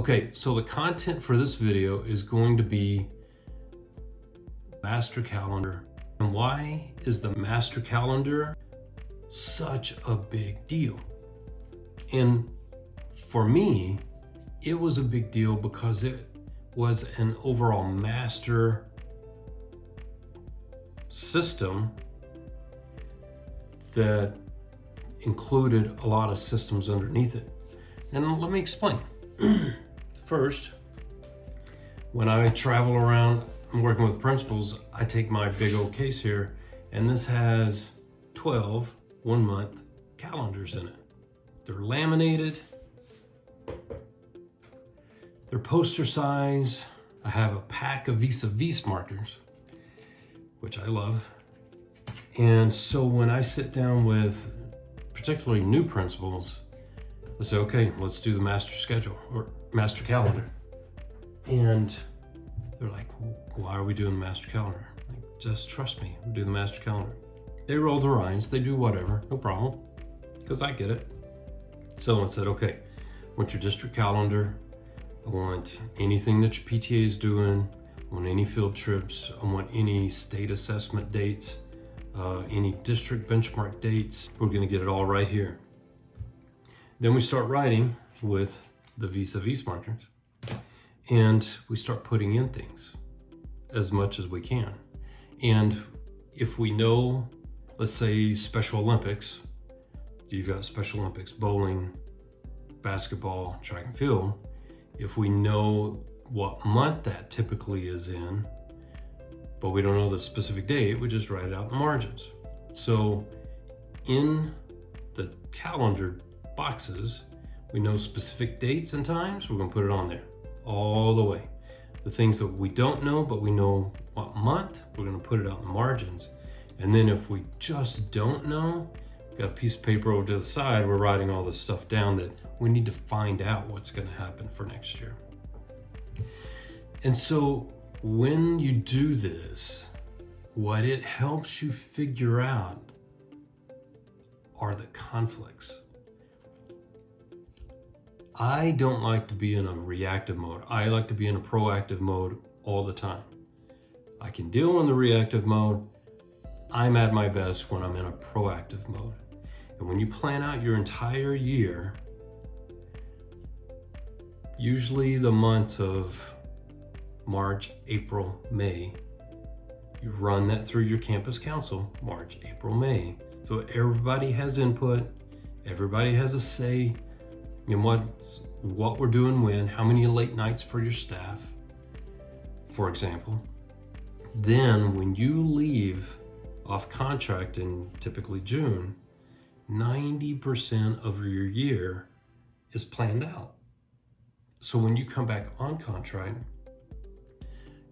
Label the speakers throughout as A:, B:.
A: Okay, so the content for this video is going to be master calendar. And why is the master calendar such a big deal? And for me, it was a big deal because it was an overall master system that included a lot of systems underneath it. And let me explain. First, when I travel around and working with principals, I take my big old case here, and this has 12 one-month calendars in it. They're laminated, they're poster size. I have a pack of vis-a-vis markers, which I love. And so when I sit down with particularly new principals, I say, okay, let's do the master schedule or master calendar. And they're like, why are we doing the master calendar? Like, just trust me, we'll do the master calendar. They roll their eyes, they do whatever, no problem, because I get it. So I said, okay, I want your district calendar. I want anything that your PTA is doing. I want any field trips. I want any state assessment dates, any district benchmark dates. We're gonna get it all right here. Then we start writing with the vis-a-vis markers, and we start putting in things as much as we can. And if we know, let's say Special Olympics, you've got Special Olympics, bowling, basketball, track and field. If we know what month that typically is in, but we don't know the specific date, we just write it out in the margins. So in the calendar boxes, we know specific dates and times, we're gonna put it on there all the way. The things that we don't know, but we know what month, we're gonna put it out in the margins. And then if we just don't know, got a piece of paper over to the side, we're writing all this stuff down that we need to find out what's gonna happen for next year. And so when you do this, what it helps you figure out are the conflicts. I don't like to be in a reactive mode. I like to be in a proactive mode all the time. I can deal in the reactive mode. I'm at my best when I'm in a proactive mode. And when you plan out your entire year, usually the months of March, April, May, you run that through your campus council, March, April, May. So everybody has input, everybody has a say in what we're doing when, how many late nights for your staff, for example. Then when you leave off contract in typically June, 90% of your year is planned out. So when you come back on contract,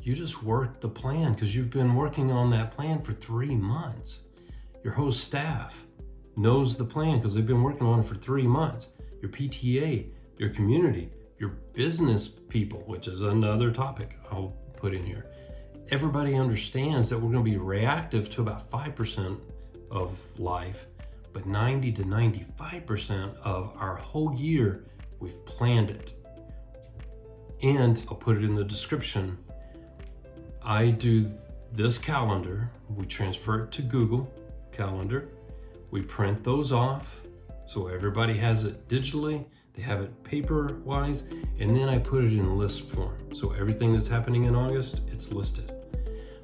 A: you just work the plan because you've been working on that plan for 3 months. Your whole staff knows the plan because they've been working on it for 3 months. Your PTA, your community, your business people, which is another topic I'll put in here. Everybody understands that we're going to be reactive to about 5% of life, but 90 to 95% of our whole year, we've planned it. And I'll put it in the description. I do this calendar, we transfer it to Google Calendar, we print those off, so everybody has it digitally, they have it paper-wise, and then I put it in list form. So everything that's happening in August, it's listed.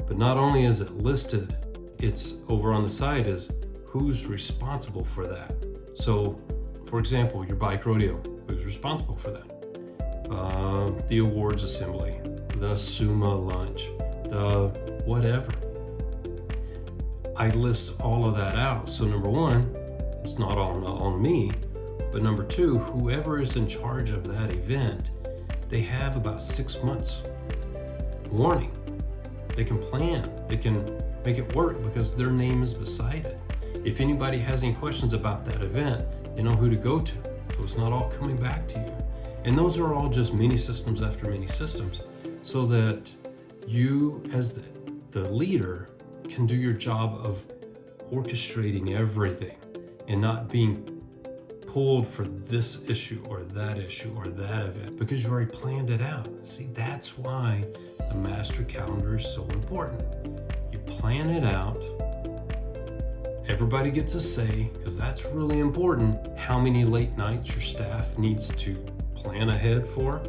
A: But not only is it listed, it's over on the side is who's responsible for that. So, for example, your bike rodeo, who's responsible for that? The awards assembly, the SUMA lunch, the whatever. I list all of that out. So number one, it's not all on me, but number two, whoever is in charge of that event, they have about 6 months warning. They can plan, they can make it work because their name is beside it. If anybody has any questions about that event, you know who to go to. So it's not all coming back to you. And those are all just mini systems after mini systems so that you as the leader can do your job of orchestrating everything and not being pulled for this issue or that event because you've already planned it out. See, that's why the master calendar is so important. You plan it out. Everybody gets a say, because that's really important. How many late nights your staff needs to plan ahead for.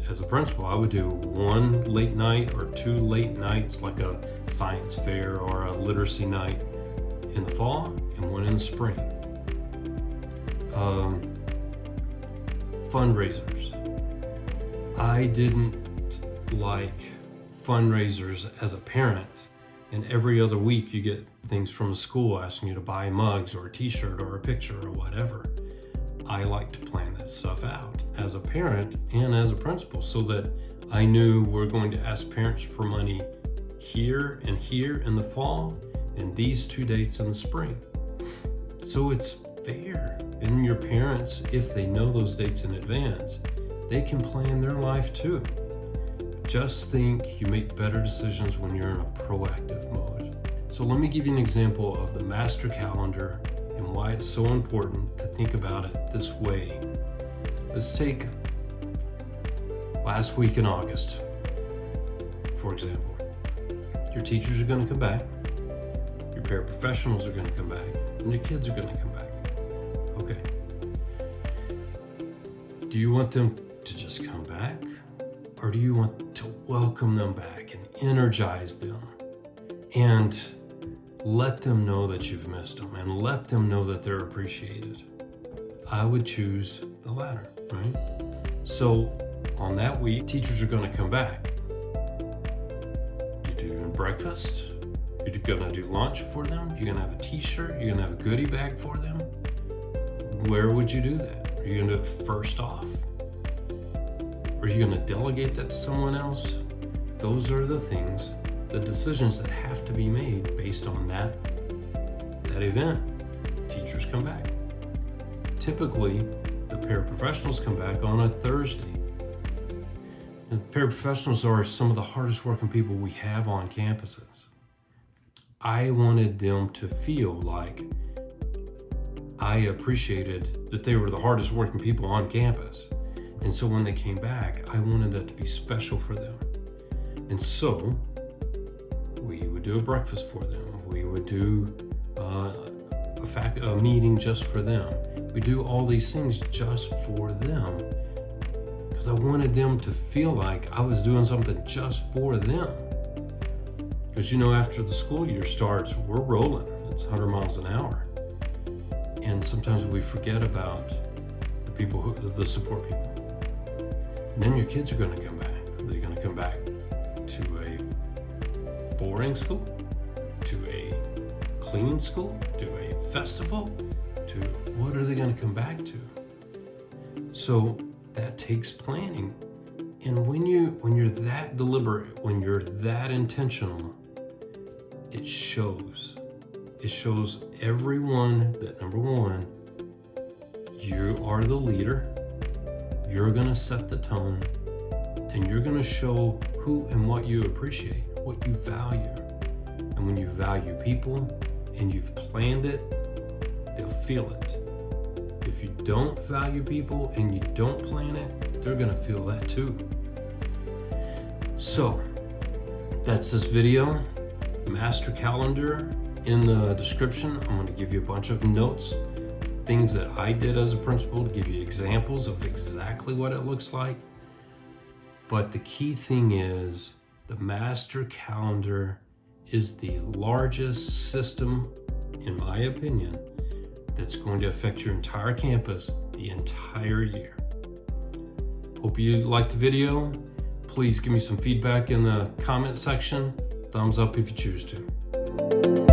A: As a principal, I would do 1 late night or 2 late nights, like a science fair or a literacy night in the fall and 1 in the spring. Fundraisers. I didn't like fundraisers as a parent, and every other week you get things from the school asking you to buy mugs or a t-shirt or a picture or whatever. I like to plan that stuff out as a parent and as a principal, so that I knew we're going to ask parents for money here and here in the fall and these 2 dates in the spring. So it's fair. And your parents, if they know those dates in advance, they can plan their life too. Just think you make better decisions when you're in a proactive mode. So let me give you an example of the master calendar and why it's so important to think about it this way. Let's take last week in August, for example. Your teachers are going to come back, your paraprofessionals are going to come back, and your kids are going to come back. Okay. Do you want them to just come back? Or do you want to welcome them back and energize them and let them know that you've missed them and let them know that they're appreciated? I would choose the latter, right? So on that week, teachers are going to come back. You're doing breakfast. You're going to do lunch for them. You're going to have a t-shirt. You're going to have a goodie bag for them. Where would you do that? Are you going to do it first off? Are you going to delegate that to someone else? Those are the things, the decisions that have to be made based on that event. Teachers come back. Typically, the paraprofessionals come back on a Thursday. And paraprofessionals are some of the hardest working people we have on campuses. I wanted them to feel like I appreciated that they were the hardest working people on campus. And so when they came back, I wanted that to be special for them. And so we would do a breakfast for them. We would do a meeting just for them. We do all these things just for them, because I wanted them to feel like I was doing something just for them. Because after the school year starts, we're rolling. It's 100 miles an hour. And sometimes we forget about the support people. And then your kids are going to come back. They're going to come back to a boring school, to a clean school, to a festival, to what are they going to come back to? So that takes planning. And when you're that deliberate, when you're that intentional, it shows. It shows everyone that, number one, you are the leader. You're going to set the tone, and you're going to show who and what you appreciate, what you value. And when you value people and you've planned it, they'll feel it. If you don't value people and you don't plan it, they're going to feel that too. So that's this video. Master calendar. In the description, I'm going to give you a bunch of notes, things that I did as a principal to give you examples of exactly what it looks like. But the key thing is the master calendar is the largest system, in my opinion, that's going to affect your entire campus the entire year. Hope you liked the video. Please give me some feedback in the comment section. Thumbs up if you choose to.